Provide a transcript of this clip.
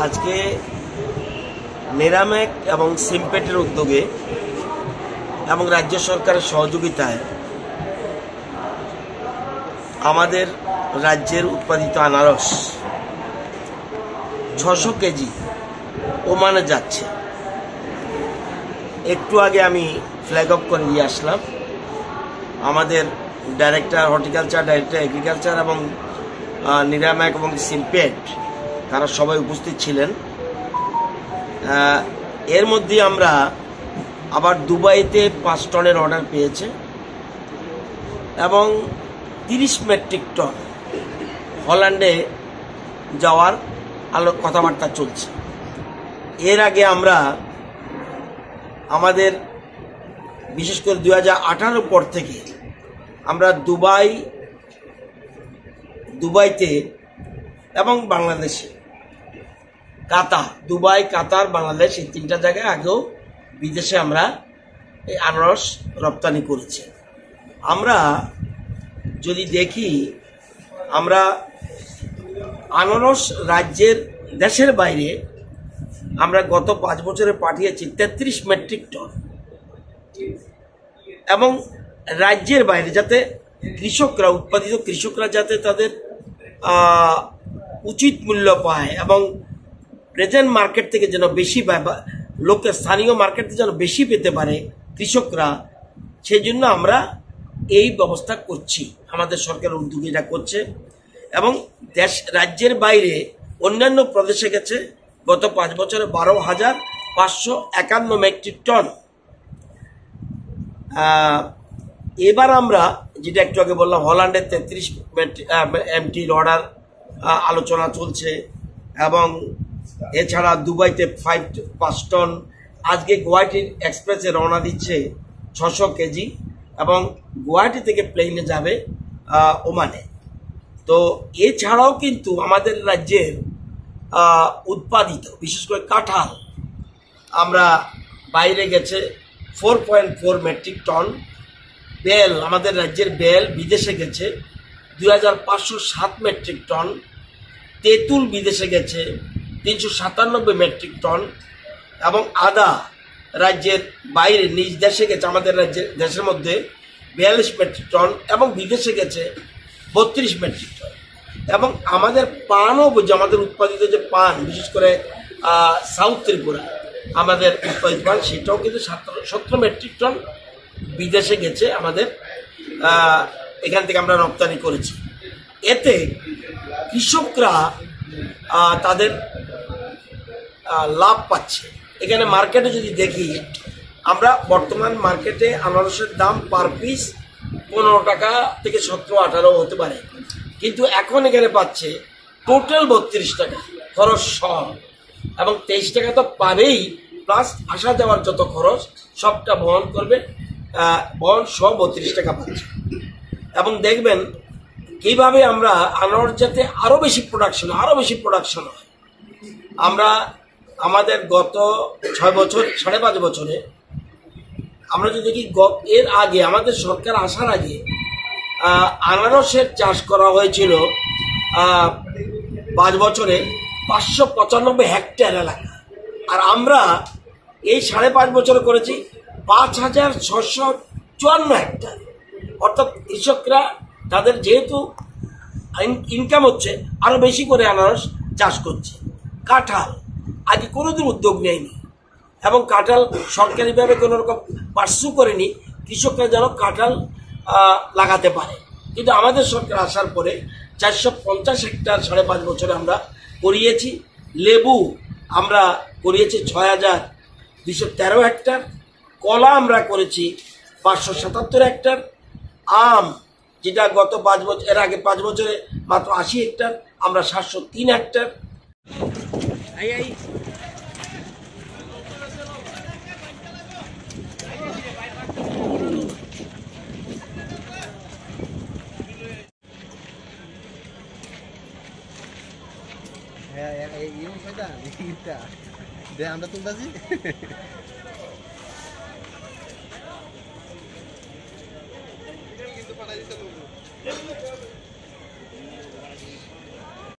আজকে নেরামেক এবং সিমপেটের উদ্যোগে এবং রাজ্য সরকারের সহযোগিতায় আমাদের রাজ্যের উৎপাদিত আনারস 600 কেজি ওমানে যাচ্ছে। একটু আগে আমি ফ্ল্যাগ অফ করে দিয়ে আসলাম। আমাদের ডাইরেক্টর হর্টিকালচার, ডাইরেক্টর এগ্রিকালচার এবং নিরামেক এবং সিমপেট তারা সবাই উপস্থিত ছিলেন। এর মধ্যে আমরা আবার দুবাইতে 5 টনের অর্ডার পেয়েছে এবং 30 মেট্রিক টন হল্যান্ডে যাওয়ার কথাবার্তা চলছে। এর আগে আমরা আমাদের বিশেষ করে 2018 পর থেকে আমরা দুবাইতে এবং বাংলাদেশে দুবাই, কাতার, বাংলাদেশ এই 3টা জায়গায় আগেও বিদেশে আমরা এই আনারস রপ্তানি করেছি। আমরা যদি দেখি, আমরা আনারস রাজ্যের দেশের বাইরে আমরা গত 5 বছরে পাঠিয়েছি 33 মেট্রিক টন, এবং রাজ্যের বাইরে যাতে উৎপাদিত কৃষকরা যাতে তাদের উচিত মূল্য পায় এবং প্রেজেন্ট মার্কেট থেকে যেন বেশি পায়, লোকের স্থানীয় মার্কেট থেকে যেন বেশি পেতে পারে কৃষকরা, সেই জন্য আমরা এই ব্যবস্থা করছি। আমাদের সরকার উদ্যোগে এটা করছে এবং রাজ্যের বাইরে অন্যান্য প্রদেশে গেছে গত 5 বছরে 12,551 মেট্রিক টন। এবার আমরা যেটা একটু আগে বললাম, হল্যান্ডের 33 এমটির অর্ডার আলোচনা চলছে এবং এছাড়া দুবাইতে 5 টন। আজকে গুয়াহাটির এক্সপ্রেসে রওনা দিচ্ছে 600 কেজি এবং গুয়াহাটি থেকে প্লেনে যাবে ওমানে। তো এছাড়াও কিন্তু আমাদের রাজ্যের উৎপাদিত বিশেষ করে কাঁঠাল আমরা বাইরে গেছে 4.4 মেট্রিক টন। বেল, আমাদের রাজ্যের বেল বিদেশে গেছে 2507 মেট্রিক টন। তেঁতুল বিদেশে গেছে 397 মেট্রিক টন এবং আদা রাজ্যের বাইরে নিজ দেশে গেছে আমাদের দেশের মধ্যে 42 মেট্রিক টন এবং বিদেশে গেছে 32 মেট্রিক টন। এবং আমাদের পানও আমাদের উৎপাদিত যে পান, বিশেষ করে সাউথ ত্রিপুরা আমাদের উৎপাদিত পান, সেটাও কিন্তু 17 মেট্রিক টন বিদেশে গেছে। আমাদের এখান থেকে আমরা রপ্তানি করেছি। এতে কৃষকরা তাদের লাভ পাচ্ছে। এখানে মার্কেটে যদি দেখি, আমরা বর্তমান মার্কেটে আনারসের দাম পার পিস 15 টাকা থেকে 17-18 হতে পারে, কিন্তু এখন এখানে পাচ্ছে টোটাল 32 টাকা খরচ সহ, এবং 23 টাকা তো পাবেই, প্লাস আসা যাওয়ার যত খরচ সবটা বহন করবে, বহন সহ 32 টাকা পাচ্ছে। এবং দেখবেন কিভাবে আমরা আনারস যাতে আরো বেশি প্রোডাকশন হয়। আমরা আমাদের গত 6 বছর 5.5 বছরে আমরা যদি দেখি, এর আগে আমাদের সরকার আসার আগে আনারসের চাষ করা হয়েছিল 5 বছরে 595 হেক্টর এলাকা, আর আমরা এই 5.5 বছরে করেছি 5654 হেক্টর। অর্থাৎ কৃষকরা তাদের যেহেতু ইনকাম হচ্ছে, আরো বেশি করে আনারস চাষ করছে। কাঁঠাল আগে কোনোদিন উদ্যোগ নেয়নি এবং কাঁঠাল সরকারিভাবে কোনো রকম পার্সু করেনি কৃষকরা যেন কাঁঠাল লাগাতে পারে, কিন্তু আমাদের সরকার আসার পরে 450 হেক্টর 5.5 বছরে আমরা করিয়েছি। লেবু আমরা করিয়েছি 6213 হেক্টর। কলা আমরা করেছি 577 হেক্টর। আম, যেটা গত 5 বছর, এর আগে 5 বছরে মাত্র 80 হেক্টর, আমরা 703 হেক্টর। আমরা তুলতেছি। কিন্তু পাঠাই দিতে